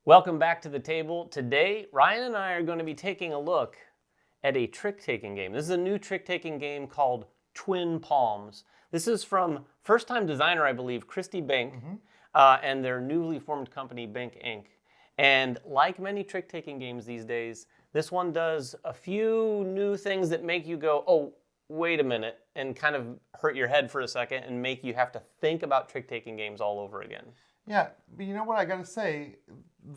Welcome back to the table. Today, Ryan and I are going to be taking a look at a trick-taking game. This is a new trick-taking game called Twin Palms. This is from first-time designer, I believe, Christy Bank, and their newly formed company, Bank Inc. And like many trick-taking games these days, this one does a few new things that make you go, oh, wait a minute, and kind of hurt your head for a second and make you have to think about trick-taking games all over again. Yeah, but you know what I gotta say?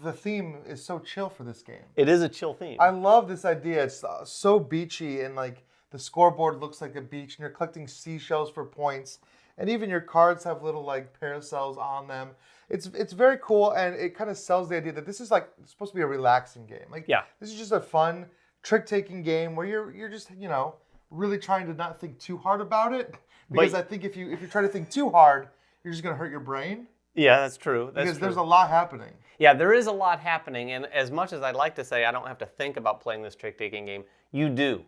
The theme is so chill for this game. It is a chill theme. I love this idea. It's so beachy, and like the scoreboard looks like a beach, and you're collecting seashells for points, and even your cards have little like parasols on them. It's very cool, and it kind of sells the idea that this is like supposed to be a relaxing game. Like, yeah, this is just a fun trick-taking game where you're just really trying to not think too hard about it, because I think if you try to think too hard, you're just gonna hurt your brain. Yeah, that's true. Because there's a lot happening. Yeah, there is a lot happening, and as much as I'd like to say I don't have to think about playing this trick-taking game, you do.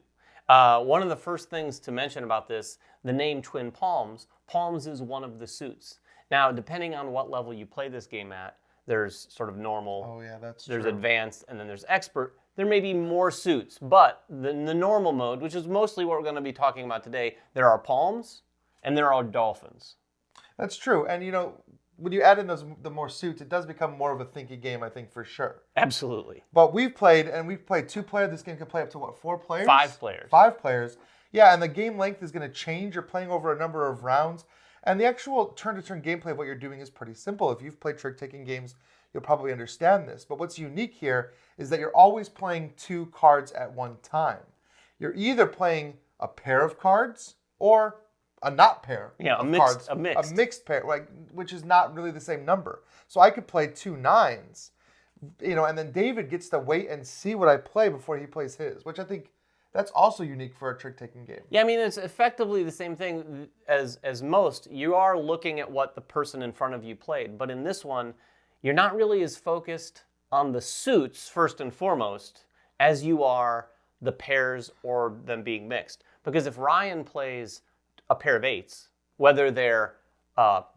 One of the first things to mention about this, the name Twin Palms, palms is one of the suits. Now, depending on what level you play this game at, there's sort of normal, oh yeah, that's there's true. advanced, and then there's expert. There may be more suits, but in the normal mode, which is mostly what we're going to be talking about today, there are palms and there are dolphins. That's true, and when you add in the more suits, it does become more of a thinky game, I think, for sure. Absolutely. But we've played 2-player. This game can play up to, what, 4 players? 5 players. 5 players. Yeah, and the game length is going to change. You're playing over a number of rounds. And the actual turn-to-turn gameplay of what you're doing is pretty simple. If you've played trick-taking games, you'll probably understand this. But what's unique here is that you're always playing 2 cards at one time. You're either playing a pair of cards or a not pair of cards. A mixed pair, which is not really the same number. So I could play 2 9s, and then David gets to wait and see what I play before he plays his, which I think that's also unique for a trick-taking game. Yeah, I mean, it's effectively the same thing as most. You are looking at what the person in front of you played, but in this one, you're not really as focused on the suits, first and foremost, as you are the pairs or them being mixed. Because if Ryan plays a pair of 8s, whether they're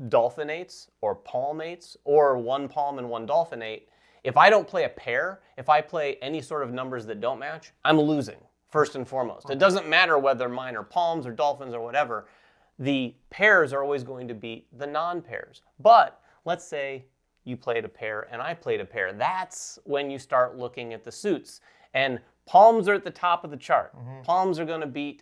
dolphin 8s or palm 8s or 1 palm and 1 dolphin 8, if I don't play a pair, if I play any sort of numbers that don't match, I'm losing, first and foremost. Okay. It doesn't matter whether mine are palms or dolphins or whatever. The pairs are always going to beat the non-pairs. But let's say you played a pair and I played a pair. That's when you start looking at the suits. And palms are at the top of the chart. Palms are going to beat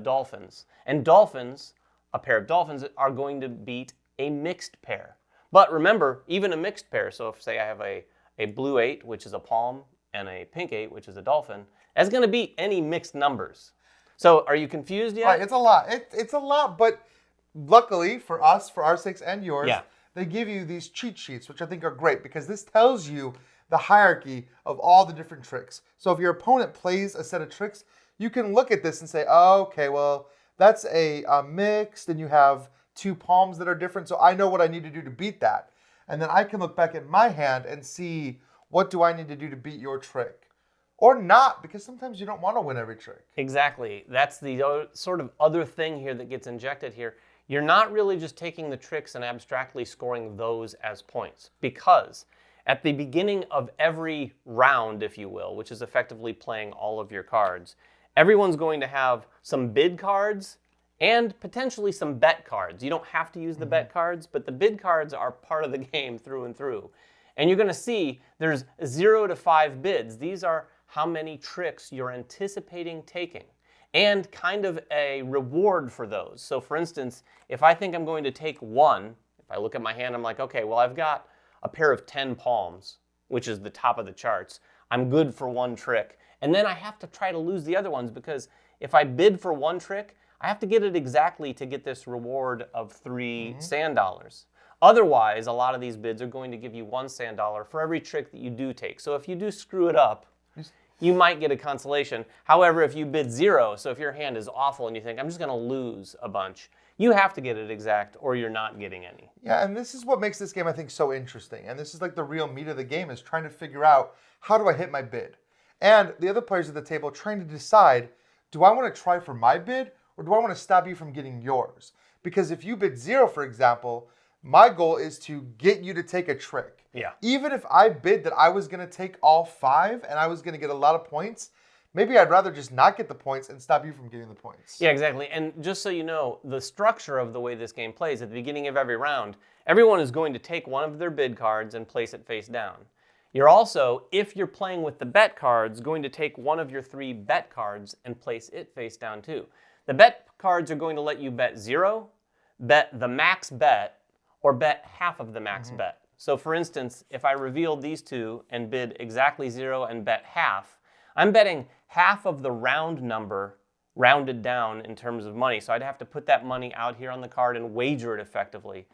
dolphins. And dolphins, a pair of dolphins, are going to beat a mixed pair. But remember, even a mixed pair, so if, say, I have a blue 8, which is a palm, and a pink 8, which is a dolphin, that's going to beat any mixed numbers. So are you confused yet? Right, it's a lot. It's a lot, but luckily for us, for our sakes and yours, they give you these cheat sheets, which I think are great, because this tells you the hierarchy of all the different tricks. So if your opponent plays a set of tricks, you can look at this and say, oh, okay, well, that's a mixed, and you have 2 palms that are different, so I know what I need to do to beat that. And then I can look back at my hand and see, what do I need to do to beat your trick? Or not, because sometimes you don't want to win every trick. Exactly. That's the sort of other thing here that gets injected here. You're not really just taking the tricks and abstractly scoring those as points, because at the beginning of every round, if you will, which is effectively playing all of your cards, everyone's going to have some bid cards and potentially some bet cards. You don't have to use the bet cards, but the bid cards are part of the game through and through. And you're going to see there's 0 to 5 bids. These are how many tricks you're anticipating taking and kind of a reward for those. So for instance, if I think I'm going to take 1, if I look at my hand, I'm like, okay, well, I've got a pair of 10 palms, which is the top of the charts. I'm good for 1 trick. And then I have to try to lose the other ones, because if I bid for 1 trick, I have to get it exactly to get this reward of 3 sand dollars. Otherwise, a lot of these bids are going to give you 1 sand dollar for every trick that you do take. So if you do screw it up, you might get a consolation. However, if you bid 0, so if your hand is awful and you think, I'm just going to lose a bunch, you have to get it exact or you're not getting any. Yeah, and this is what makes this game, I think, so interesting. And this is like the real meat of the game, is trying to figure out, how do I hit my bid? And the other players at the table trying to decide, do I want to try for my bid, or do I want to stop you from getting yours? Because if you bid 0, for example, My goal is to get you to take a trick. Yeah. Even if I bid that I was going to take all 5 and I was going to get a lot of points, maybe I'd rather just not get the points and stop you from getting the points. Yeah, exactly. And just so you know, the structure of the way this game plays, at the beginning of every round, everyone is going to take one of their bid cards and place it face down. You're also, if you're playing with the bet cards, going to take one of your 3 bet cards and place it face down too. The bet cards are going to let you bet 0, bet the max bet, or bet half of the max bet. So for instance, if I revealed these 2 and bid exactly 0 and bet half, I'm betting half of the round number rounded down in terms of money. So I'd have to put that money out here on the card and wager it effectively.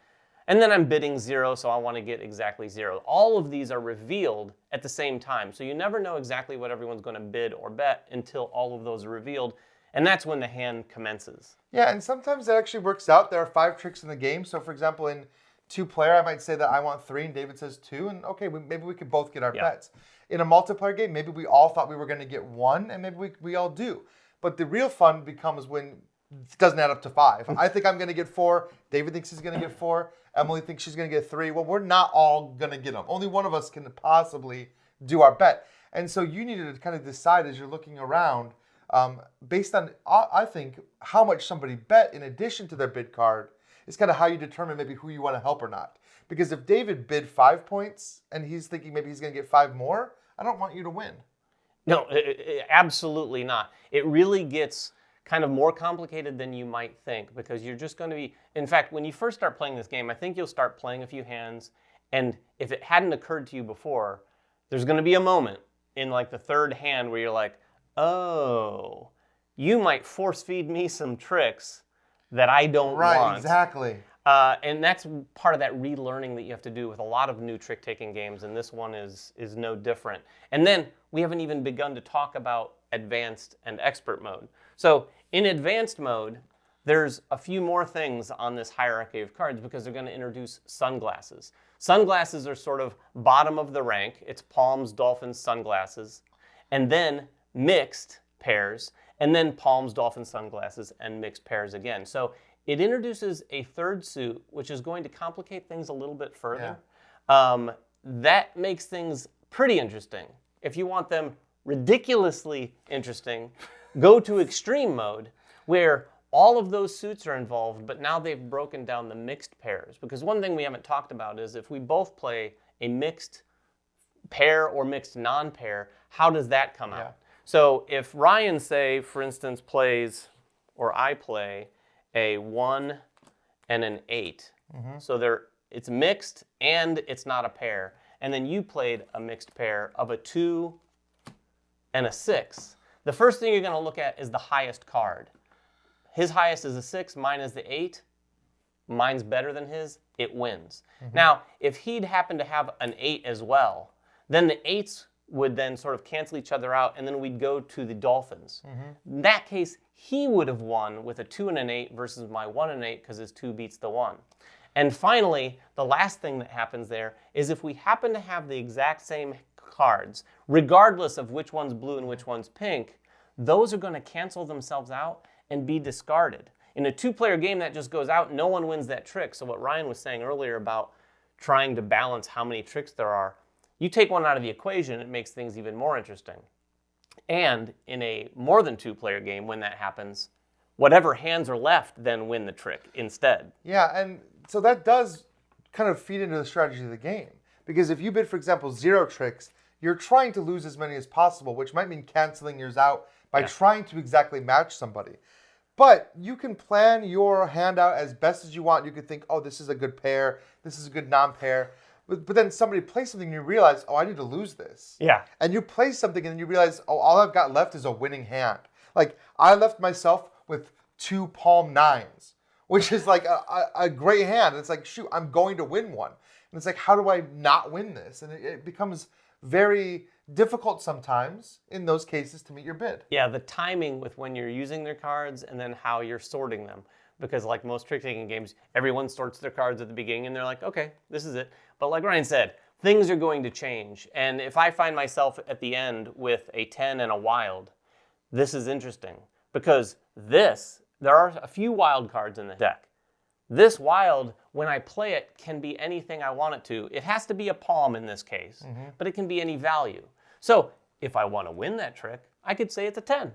And then I'm bidding 0, so I want to get exactly 0. All of these are revealed at the same time. So you never know exactly what everyone's going to bid or bet until all of those are revealed. And that's when the hand commences. Yeah, and sometimes it actually works out. There are 5 tricks in the game. So for example, in 2-player, I might say that I want 3 and David says 2. And okay, maybe we could both get our bets. In a multiplayer game, maybe we all thought we were going to get 1, and maybe we all do. But the real fun becomes when it doesn't add up to 5. I think I'm going to get 4. David thinks he's going to get 4. Emily thinks she's going to get 3. Well, we're not all going to get them. Only one of us can possibly do our bet. And so you need to kind of decide as you're looking around, based on, I think, how much somebody bet in addition to their bid card is kind of how you determine maybe who you want to help or not. Because if David bid 5 points and he's thinking maybe he's going to get 5 more, I don't want you to win. No, absolutely not. It really gets kind of more complicated than you might think because you're just going to be, in fact, when you first start playing this game, I think you'll start playing a few hands, and if it hadn't occurred to you before, there's going to be a moment in like the 3rd hand where you're like, oh, you might force feed me some tricks that I don't want. Right, exactly. And that's part of that relearning that you have to do with a lot of new trick-taking games, and this one is no different. And then we haven't even begun to talk about advanced and expert mode. So in advanced mode, there's a few more things on this hierarchy of cards because they're going to introduce sunglasses. Sunglasses are sort of bottom of the rank. It's palms, dolphins, sunglasses, and then mixed pairs, and then palms, dolphins, sunglasses, and mixed pairs again. So it introduces a 3rd suit, which is going to complicate things a little bit further. Yeah. That makes things pretty interesting. If you want them ridiculously interesting, go to extreme mode, where all of those suits are involved, but now they've broken down the mixed pairs. Because one thing we haven't talked about is if we both play a mixed pair or mixed non-pair, how does that come out? So if Ryan, say, for instance, plays, or I play, a 1 and an 8. So it's mixed and it's not a pair. And then you played a mixed pair of a 2 and a 6. The first thing you're going to look at is the highest card. His highest is a 6, mine is the 8. Mine's better than his, it wins. Now, if he'd happened to have an 8 as well, then the 8s would then sort of cancel each other out, and then we'd go to the dolphins. In that case, he would have won with a 2 and an 8 versus my 1 and 8 because his 2 beats the 1. And finally, the last thing that happens there is if we happen to have the exact same cards, regardless of which one's blue and which one's pink, those are going to cancel themselves out and be discarded. In a 2-player game, that just goes out. No one wins that trick. So what Ryan was saying earlier about trying to balance how many tricks there are, you take one out of the equation, it makes things even more interesting. And in a more than 2-player game, when that happens, whatever hands are left then win the trick instead. Yeah, and so that does kind of feed into the strategy of the game. Because if you bid, for example, 0 tricks, you're trying to lose as many as possible, which might mean canceling yours out by trying to exactly match somebody. But you can plan your hand out as best as you want. You could think, oh, this is a good pair, this is a good non-pair. But then somebody plays something and you realize, oh, I need to lose this. Yeah. And you play something and then you realize, oh, all I've got left is a winning hand. Like, I left myself with 2 palm 9s, which is like a great hand. And it's like, shoot, I'm going to win one. And it's like, how do I not win this? And it becomes very difficult sometimes in those cases to meet your bid. Yeah, the timing with when you're using their cards and then how you're sorting them. Because like most trick-taking games, everyone sorts their cards at the beginning and they're like, okay, this is it. But like Ryan said, things are going to change. And if I find myself at the end with a 10 and a wild, this is interesting. Because there are a few wild cards in the deck. This wild, when I play it, can be anything I want it to. It has to be a palm in this case, but it can be any value. So if I want to win that trick, I could say it's a 10.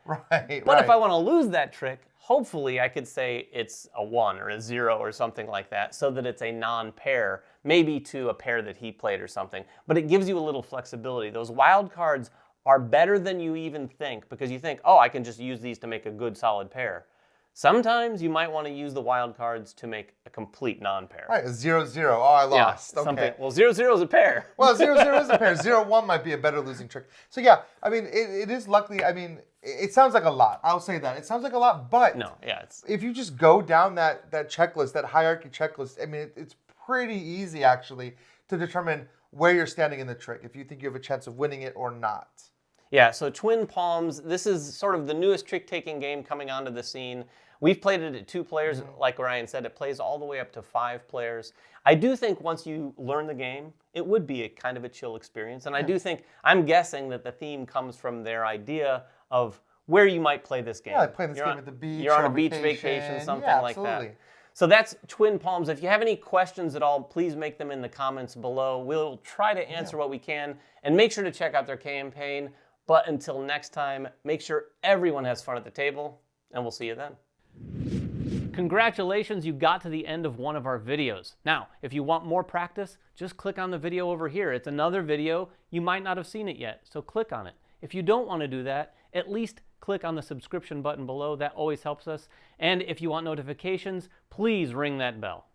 Right. But if I want to lose that trick, hopefully I could say it's a 1 or a 0 or something like that, so that it's a non-pair, maybe to a pair that he played or something. But it gives you a little flexibility. Those wild cards are better than you even think, because you think, oh, I can just use these to make a good solid pair. Sometimes you might want to use the wild cards to make a complete non-pair. Right, a 0-0. Oh, I lost. Yeah, okay. Well, 0-0 is a pair. Well, 0-0 is a pair. 0-1 might be a better losing trick. So yeah, I mean, it is luckily, I mean, it sounds like a lot. I'll say that. It sounds like a lot, but no, yeah, if you just go down that checklist, that hierarchy checklist, I mean, it's pretty easy actually to determine where you're standing in the trick, if you think you have a chance of winning it or not. Yeah, so twin palms, this is sort of the newest trick-taking game coming onto the scene. We've played it at 2 players, like Ryan said. It plays all the way up to 5 players. I do think once you learn the game, it would be a kind of a chill experience. And I do think, I'm guessing that the theme comes from their idea of where you might play this game. Yeah, like playing this game at the beach. You're on a beach vacation, something like that. So that's Twin Palms. If you have any questions at all, please make them in the comments below. We'll try to answer what we can. And make sure to check out their campaign. But until next time, make sure everyone has fun at the table, and we'll see you then. Congratulations, you got to the end of one of our videos. Now, if you want more practice, just click on the video over here. It's another video. You might not have seen it yet, so click on it. If you don't want to do that, at least click on the subscription button below. That always helps us. And if you want notifications, please ring that bell.